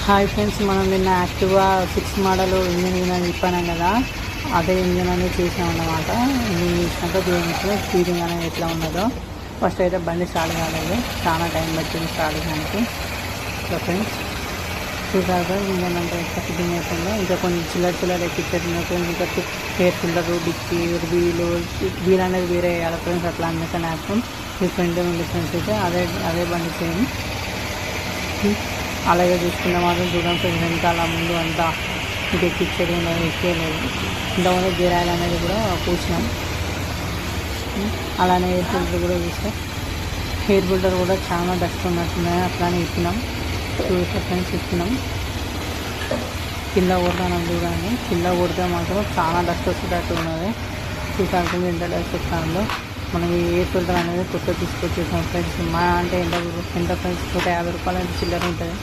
Hi friends, మనం నిన్న Activa 6 model engine అని చెప్పాను కదా. అదే ఇంజన్ అనేది చేసాం అన్నమాట. ఇంజన్ చేసినాక చూడండి స్టీరింగ్ అనేది ఎట్లా ఉన్నదో. ఫస్ట్ అయితే బండి స్టార్ట్ కాలేదు, చాలా టైం పట్టింది స్టార్ట్ చేయడానికి. సో ఫ్రెండ్స్ చూసాక ఇంజన్ అంతా ఎట్లా ఫిట్టింగ్ అవుతుందో. ఇంకా కొన్ని చిల్లర ఎక్కించేది, ఇంకా ఎయిర్ ఫిల్టరు, డిక్కీ, వీల్ అనేది వేరే వేయాలి ఫ్రెండ్స్. అట్లా అందుకని యాక్షన్ డిఫరెంట్ అయితే అదే బండి సేమ్. అలాగే చూసుకుంటే మాత్రం చూడండి వెనకాల ముందు అంతా ఇది ఎక్కించేది ఎక్కేయలేదు. ఇంతకుముందు గేరాయిల్ అనేది కూడా పూసినాం. అలానే ఎయిర్ ఫిల్టర్ కూడా చూస్తే ఎయిర్ ఫిల్టర్ కూడా చాలా డస్ట్ ఉన్నట్టున్నాయి, అట్లానే ఇప్పినాం. చూస్తే ఫ్రెండ్స్ ఇప్పినాం. కింద కొడతాను చూడండి, కింద కొడితే మాత్రం చాలా డస్ట్ వచ్చేటట్టు ఉన్నది. చూసాక ఎంత డస్ట్ వస్తుందో. మనం ఈ ఎయిర్ ఫిల్టర్ అనేది కొత్త తీసుకొచ్చేసాం ఫ్రెండ్స్. మా అంటే ఎంత ఫ్రెండ్స్ 150 రూపాయలు అంటే చిల్లర ఉంటుంది.